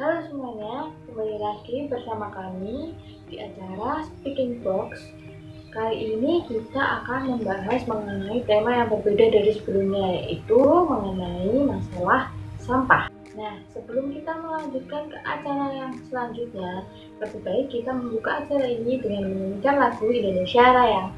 Halo semuanya, kembali lagi bersama kami di acara Speaking Box. Kali ini kita akan membahas mengenai tema yang berbeda dari sebelumnya, yaitu mengenai masalah sampah. Nah, sebelum kita melanjutkan ke acara yang selanjutnya, lebih baik kita membuka acara ini dengan menyanyikan lagu Indonesia Raya.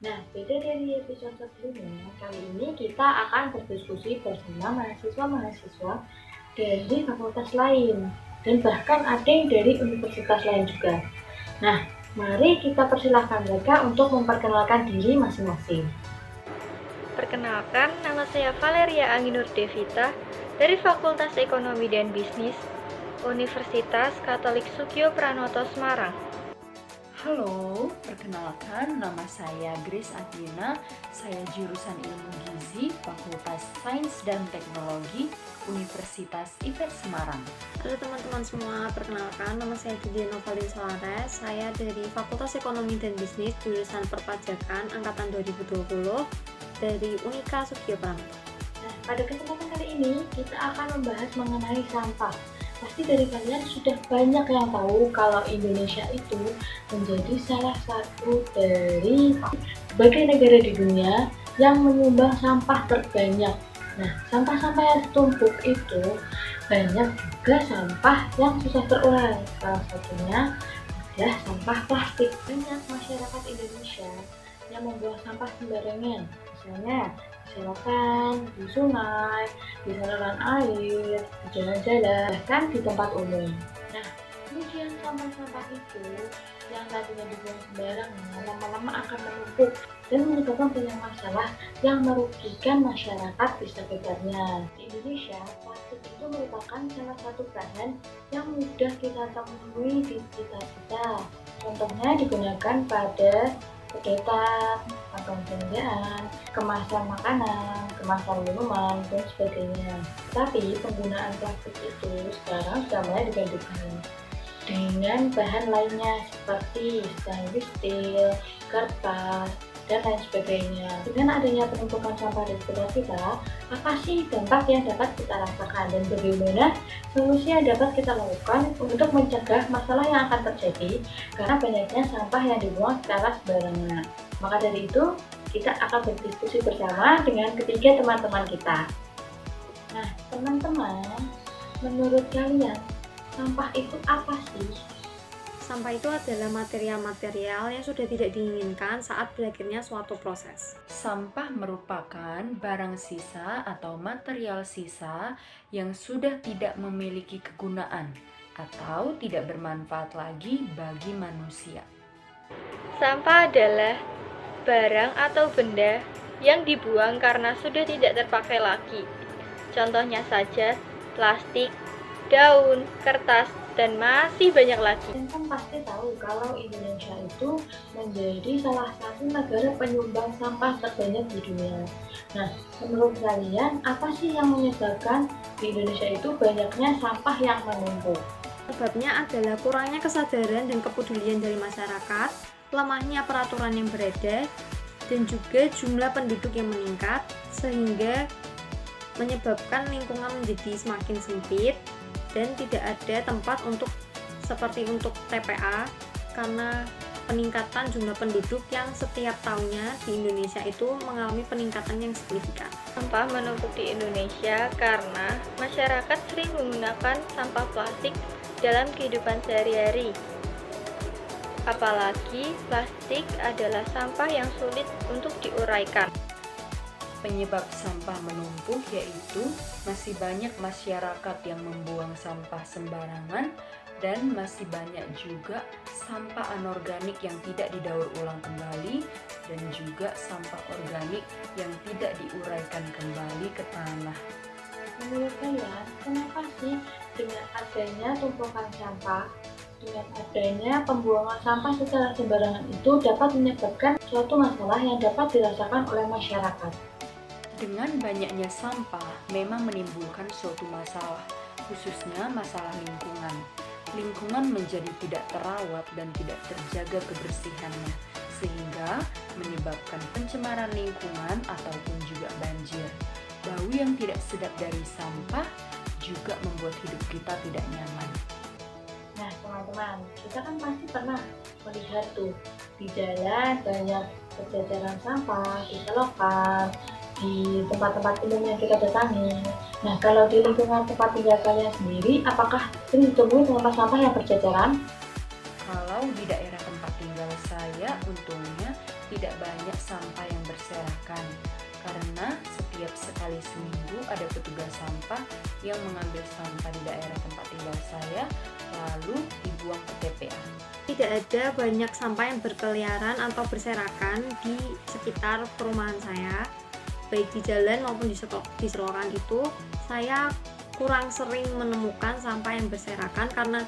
Nah, beda dari episode sebelumnya, kali ini kita akan berdiskusi bersama mahasiswa-mahasiswa dari fakultas lain dan bahkan ada yang dari universitas lain juga. Nah, mari kita persilahkan mereka untuk memperkenalkan diri masing-masing. Perkenalkan, nama saya Valeria Anginur Devita dari Fakultas Ekonomi dan Bisnis Universitas Katolik Sugio Pranoto Semarang. Halo, perkenalkan nama saya Grace Adina, saya jurusan Ilmu Gizi, Fakultas Sains dan Teknologi, Universitas IPB Semarang. Halo teman-teman semua, perkenalkan nama saya Didier Novalin Solares, saya dari Fakultas Ekonomi dan Bisnis, jurusan Perpajakan Angkatan 2020 dari Unika Sugio Pranoto. Nah, pada kesempatan kali ini kita akan membahas mengenai sampah. Pasti dari kalian sudah banyak yang tahu kalau Indonesia itu menjadi salah satu dari sebagai negara di dunia yang menyumbang sampah terbanyak. Nah, sampah-sampah yang ditumpuk itu banyak juga sampah yang susah terurai. Salah satunya adalah sampah plastik. Banyak masyarakat Indonesia yang membuang sampah sembarangan. Misalnya di selokan, di sungai, di saluran air, di jalan-jalan, bahkan di tempat umum. Nah, kemudian sampah-sampah itu yang tadinya dibuang sembarangan lama-lama akan menumpuk dan menyebabkan banyak masalah yang merugikan masyarakat di sekitarnya. Di Indonesia, plastik itu merupakan salah satu bahan yang mudah kita temui di sekitar kita. Contohnya digunakan pada sedotan, kantong belanjaan, kemasan makanan, kemasan minuman, dan sebagainya. Tapi penggunaan plastik itu sekarang sudah mulai digantikan dengan bahan lainnya seperti stainless steel, kertas, dan lain sebagainya. Dengan adanya penumpukan sampah di sekitar kita, apa sih dampak yang dapat kita rasakan dan bagaimana solusi yang dapat kita lakukan untuk mencegah masalah yang akan terjadi karena banyaknya sampah yang dibuang secara sembarangan. Maka dari itu, kita akan berdiskusi bersama dengan ketiga teman-teman kita. Nah, teman-teman, menurut kalian, sampah itu apa sih? Sampah itu adalah material-material yang sudah tidak diinginkan saat berakhirnya suatu proses. Sampah merupakan barang sisa atau material sisa yang sudah tidak memiliki kegunaan atau tidak bermanfaat lagi bagi manusia. Sampah adalah barang atau benda yang dibuang karena sudah tidak terpakai lagi. Contohnya saja, plastik, daun, kertas, dan masih banyak lagi. Kalian kan pasti tahu kalau Indonesia itu menjadi salah satu negara penyumbang sampah terbanyak di dunia. Nah, menurut kalian apa sih yang menyebabkan di Indonesia itu banyaknya sampah yang menumpuk? Sebabnya adalah kurangnya kesadaran dan kepedulian dari masyarakat, lemahnya peraturan yang beredar, dan juga jumlah penduduk yang meningkat, sehingga menyebabkan lingkungan menjadi semakin sempit dan tidak ada tempat seperti untuk TPA karena peningkatan jumlah penduduk yang setiap tahunnya di Indonesia itu mengalami peningkatan yang signifikan. Sampah menumpuk di Indonesia karena masyarakat sering menggunakan sampah plastik dalam kehidupan sehari-hari. Apalagi plastik adalah sampah yang sulit untuk diuraikan. Penyebab sampah menumpuk yaitu masih banyak masyarakat yang membuang sampah sembarangan dan masih banyak juga sampah anorganik yang tidak didaur ulang kembali dan juga sampah organik yang tidak diuraikan kembali ke tanah. Menurut kalian, kenapa sih dengan adanya tumpukan sampah, dengan adanya pembuangan sampah secara sembarangan itu dapat menyebabkan suatu masalah yang dapat dirasakan oleh masyarakat? Dengan banyaknya sampah memang menimbulkan suatu masalah, khususnya masalah lingkungan. Lingkungan menjadi tidak terawat dan tidak terjaga kebersihannya, sehingga menyebabkan pencemaran lingkungan ataupun juga banjir. Bau yang tidak sedap dari sampah juga membuat hidup kita tidak nyaman. Nah teman-teman, kita kan pasti pernah melihat tuh di jalan banyak berjajaran sampah, di selokan, di tempat-tempat umum yang kita datangi. Nah, kalau di lingkungan tempat tinggal kalian sendiri, apakah sering ditemui sampah-sampah yang berjajaran? Kalau di daerah tempat tinggal saya, untungnya tidak banyak sampah yang berserakan, karena setiap sekali seminggu ada petugas sampah yang mengambil sampah di daerah tempat tinggal saya, lalu dibuang ke TPA. Tidak ada banyak sampah yang berkeliaran atau berserakan di sekitar perumahan saya. Baik di jalan maupun di selokan itu saya kurang sering menemukan sampah yang berserakan karena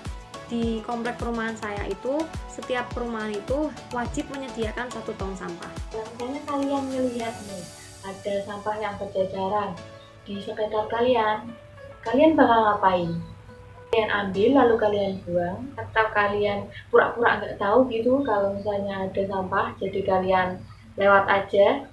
di komplek perumahan saya itu setiap perumahan itu wajib menyediakan satu tong sampah. Kalau misalnya kalian melihat nih ada sampah yang berjajaran di sekitar kalian bakal ngapain? Kalian ambil lalu kalian buang, atau kalian pura-pura nggak tahu gitu kalau misalnya ada sampah jadi kalian lewat aja?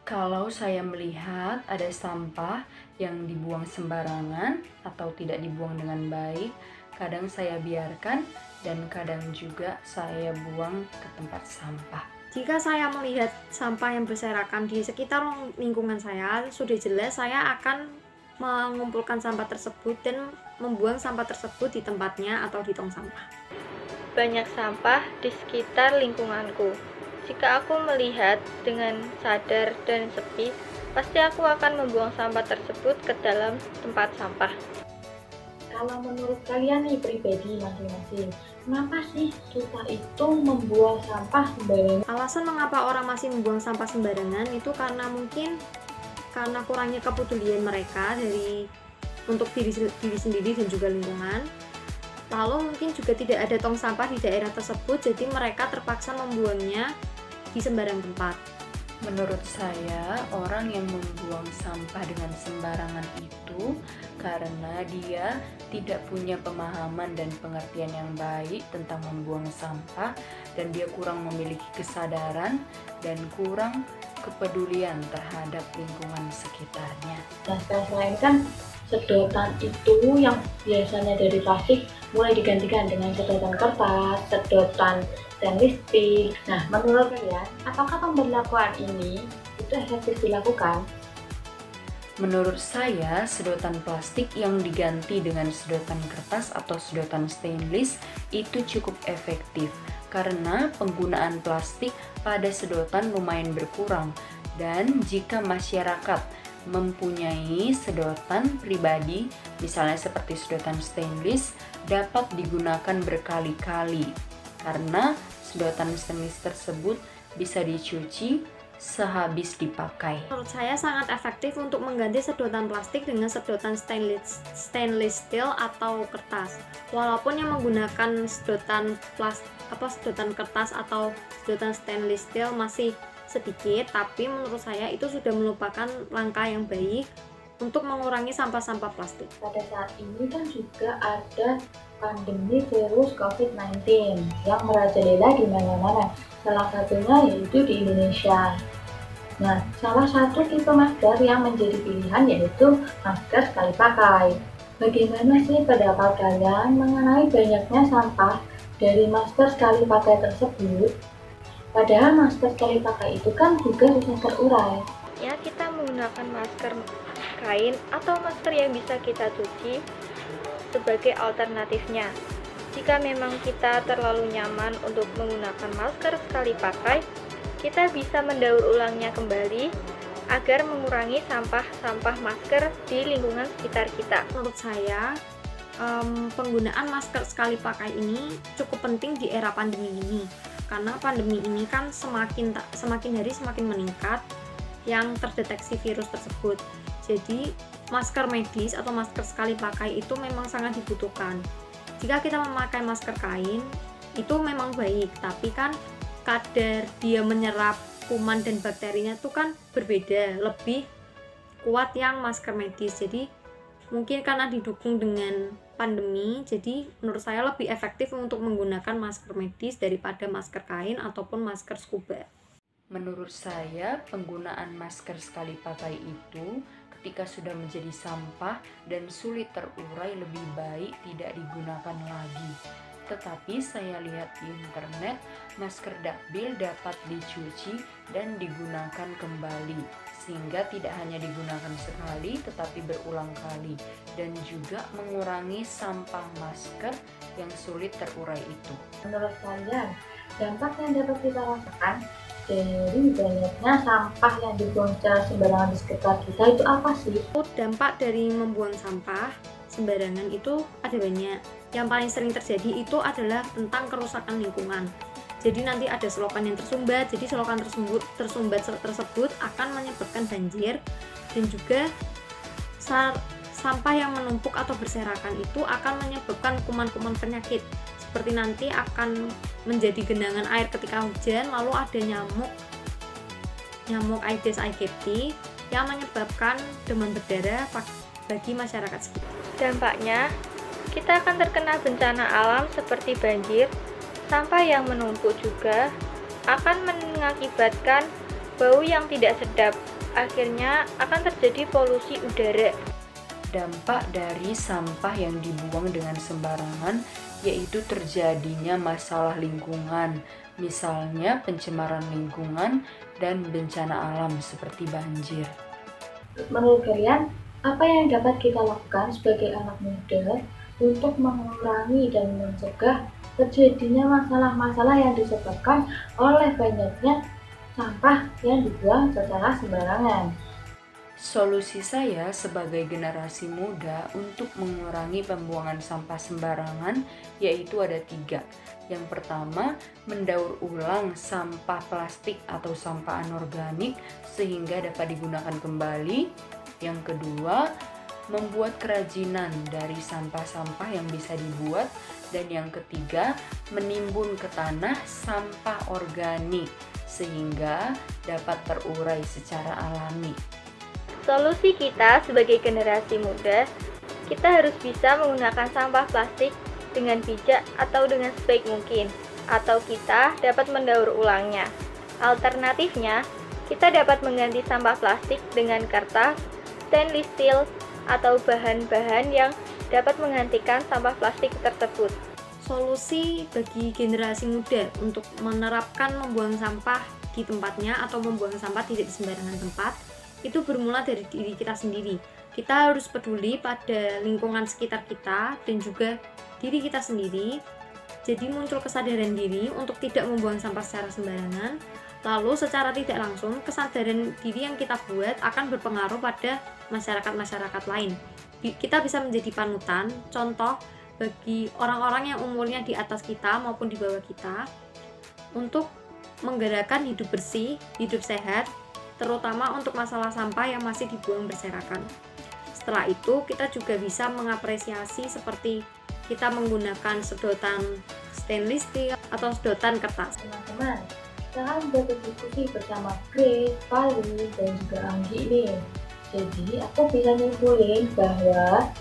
Kalau saya melihat ada sampah yang dibuang sembarangan atau tidak dibuang dengan baik, kadang saya biarkan dan kadang juga saya buang ke tempat sampah. Jika saya melihat sampah yang berserakan di sekitar lingkungan saya, sudah jelas saya akan mengumpulkan sampah tersebut dan membuang sampah tersebut di tempatnya atau di tong sampah. Banyak sampah di sekitar lingkunganku. Jika aku melihat dengan sadar dan sepi, pasti aku akan membuang sampah tersebut ke dalam tempat sampah. Kalau menurut kalian nih pribadi masing-masing, kenapa sih kita itu membuang sampah sembarangan? Alasan mengapa orang masih membuang sampah sembarangan itu karena kurangnya kepedulian mereka untuk diri sendiri dan juga lingkungan. Lalu mungkin juga tidak ada tong sampah di daerah tersebut, jadi mereka terpaksa membuangnya di sembarang tempat. Menurut saya, orang yang membuang sampah dengan sembarangan itu karena dia tidak punya pemahaman dan pengertian yang baik tentang membuang sampah, dan dia kurang memiliki kesadaran dan kurang kepedulian terhadap lingkungan sekitarnya. Nah, selain kan sedotan itu yang biasanya dari plastik mulai digantikan dengan sedotan kertas, sedotan stainless steel. Nah, menurut kalian, apakah pemberlakuan ini itu efektif dilakukan? Menurut saya, sedotan plastik yang diganti dengan sedotan kertas atau sedotan stainless itu cukup efektif karena penggunaan plastik pada sedotan lumayan berkurang, dan jika masyarakat mempunyai sedotan pribadi, misalnya seperti sedotan stainless, dapat digunakan berkali-kali karena sedotan stainless tersebut bisa dicuci sehabis dipakai. Menurut saya sangat efektif untuk mengganti sedotan plastik dengan sedotan stainless steel atau kertas. Walaupun yang menggunakan sedotan kertas atau sedotan stainless steel masih sedikit, tapi menurut saya itu sudah merupakan langkah yang baik untuk mengurangi sampah-sampah plastik. Pada saat ini kan juga ada pandemi virus COVID-19 yang merajalela di mana-mana. Salah satunya yaitu di Indonesia. Nah, salah satu tipe masker yang menjadi pilihan yaitu masker sekali pakai. Bagaimana sih pendapat kalian mengenai banyaknya sampah dari masker sekali pakai tersebut? Padahal masker sekali pakai itu kan juga susah terurai. Ya, kita menggunakan masker kain atau masker yang bisa kita cuci sebagai alternatifnya. Jika memang kita terlalu nyaman untuk menggunakan masker sekali pakai, kita bisa mendaur ulangnya kembali agar mengurangi sampah-sampah masker di lingkungan sekitar kita. Menurut saya, penggunaan masker sekali pakai ini cukup penting di era pandemi ini, karena pandemi ini kan semakin hari semakin meningkat yang terdeteksi virus tersebut. Jadi masker medis atau masker sekali pakai itu memang sangat dibutuhkan. Jika kita memakai masker kain itu memang baik, tapi kan kadar dia menyerap kuman dan bakterinya itu kan berbeda, lebih kuat yang masker medis. Jadi mungkin karena didukung dengan pandemi, jadi menurut saya lebih efektif untuk menggunakan masker medis daripada masker kain ataupun masker scuba. Menurut saya, penggunaan masker sekali pakai itu ketika sudah menjadi sampah dan sulit terurai lebih baik tidak digunakan lagi. Tetapi saya lihat di internet, masker dakbil dapat dicuci dan digunakan kembali, sehingga tidak hanya digunakan sekali tetapi berulang kali, dan juga mengurangi sampah masker yang sulit terurai itu. Menurut kalian, dampak yang dapat kita rasakan dari banyaknya sampah yang dibuang secara sembarangan di sekitar kita itu apa sih? Dampak dari membuang sampah sembarangan itu ada banyak. Yang paling sering terjadi itu adalah tentang kerusakan lingkungan. Jadi nanti ada selokan yang tersumbat, jadi selokan tersumbat tersebut akan menyebabkan banjir, dan juga sampah yang menumpuk atau berserakan itu akan menyebabkan kuman-kuman penyakit. Seperti nanti akan menjadi genangan air ketika hujan, lalu ada nyamuk Aedes aegypti yang menyebabkan demam berdarah bagi masyarakat sekitar. Dampaknya, kita akan terkena bencana alam seperti banjir. Sampah yang menumpuk juga akan mengakibatkan bau yang tidak sedap. Akhirnya akan terjadi polusi udara. Dampak dari sampah yang dibuang dengan sembarangan yaitu terjadinya masalah lingkungan, misalnya pencemaran lingkungan dan bencana alam seperti banjir. Menurut kalian, apa yang dapat kita lakukan sebagai anak muda untuk mengurangi dan mencegah terjadinya masalah-masalah yang disebabkan oleh banyaknya sampah yang dibuang secara sembarangan? Solusi saya sebagai generasi muda untuk mengurangi pembuangan sampah sembarangan yaitu ada 3. Yang pertama, mendaur ulang sampah plastik atau sampah anorganik sehingga dapat digunakan kembali. Yang kedua, membuat kerajinan dari sampah-sampah yang bisa dibuat. Dan yang ketiga, menimbun ke tanah sampah organik sehingga dapat terurai secara alami. Solusi kita sebagai generasi muda, kita harus bisa menggunakan sampah plastik dengan bijak atau dengan sebaik mungkin, atau kita dapat mendaur ulangnya. Alternatifnya, kita dapat mengganti sampah plastik dengan kertas, stainless steel, atau bahan-bahan yang dapat menggantikan sampah plastik tersebut. Solusi bagi generasi muda untuk menerapkan membuang sampah di tempatnya atau membuang sampah tidak di sembarangan tempat itu bermula dari diri kita sendiri. Kita harus peduli pada lingkungan sekitar kita dan juga diri kita sendiri. Jadi muncul kesadaran diri untuk tidak membuang sampah secara sembarangan. Lalu secara tidak langsung kesadaran diri yang kita buat akan berpengaruh pada masyarakat-masyarakat lain. Kita bisa menjadi panutan, contoh bagi orang-orang yang umurnya di atas kita maupun di bawah kita untuk menggerakkan hidup bersih, hidup sehat, terutama untuk masalah sampah yang masih dibuang berserakan. Setelah itu, kita juga bisa mengapresiasi seperti kita menggunakan sedotan stainless steel atau sedotan kertas. Teman-teman, kita kan udah berdiskusi bersama Grace, Vali, dan juga Anggi nih. Jadi, aku bisa nyimpulin bahwa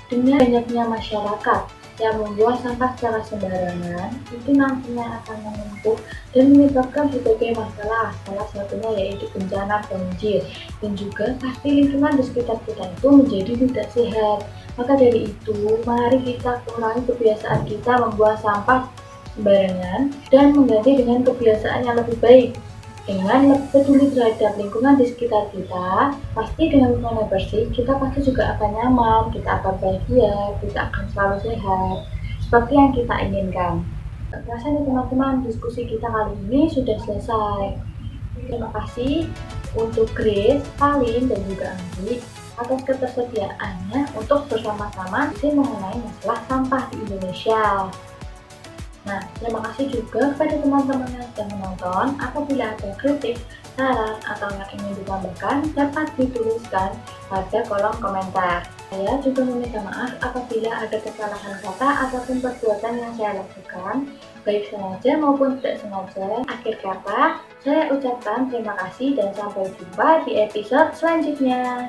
dengan banyaknya masyarakat yang membuang sampah secara sembarangan, itu nantinya akan menumpuk dan menyebabkan berbagai masalah. Salah satunya yaitu bencana banjir, dan juga pasti lingkungan di sekitar kita itu menjadi tidak sehat. Maka dari itu, mari kita kurangi kebiasaan kita membuang sampah sembarangan dan mengganti dengan kebiasaan yang lebih baik. Dengan lebih peduli terhadap lingkungan di sekitar kita, pasti dengan lingkungan yang bersih, kita pasti juga akan nyaman, kita akan bahagia, kita akan selalu sehat, seperti yang kita inginkan. Terasa nih teman-teman, diskusi kita kali ini sudah selesai. Terima kasih untuk Grace, Palin, dan juga Anggi atas ketersediaannya untuk bersama-sama mengenai masalah sampah di Indonesia. Nah, terima kasih juga kepada teman-teman yang sudah menonton. Apabila ada kritik, saran, atau yang ingin ditambahkan, dapat dituliskan pada kolom komentar. Saya juga meminta maaf apabila ada kesalahan kata ataupun perbuatan yang saya lakukan, baik sengaja maupun tidak sengaja. Akhir kata, saya ucapkan terima kasih dan sampai jumpa di episode selanjutnya.